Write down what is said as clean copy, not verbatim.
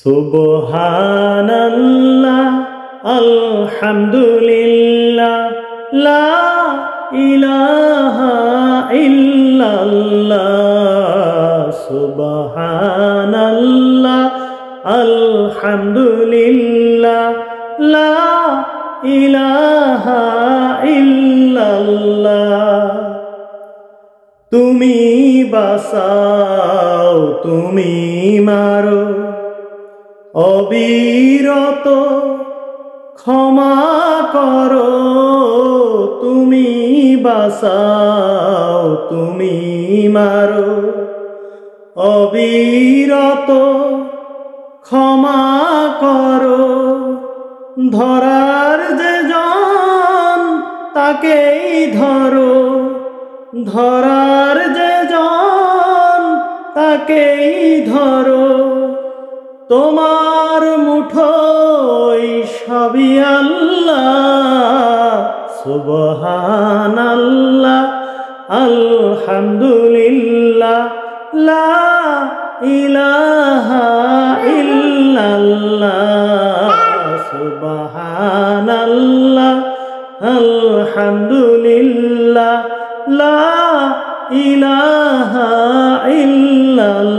সুবহানাল্লাহ আলহামদুলিল্লাহ লা ইলাহা ইল্লাল্লাহ সুবহানাল্লাহ আলহামদুলিল্লাহ লা ইলাহা ইল্লাল্লাহ। তুমি বাঁচাও তুমি মারো অবিরত ক্ষমা করো, তুমি বাঁচাও তুমি মারো অবিরত ক্ষমা করো। ধরার যে জন তাকেই ধরো, ধরার যে জন তাকেই ধরো। তোমার মুঠোয় সবই আল্লাহ সুবহানাল্লাহ আলহামদুলিল্লাহ লা ইলাহা ইল্লাল্লাহ সুবহানাল্লাহ আলহামদুলিল্লাহ লা ইলাহা ইল্লাল্লাহ।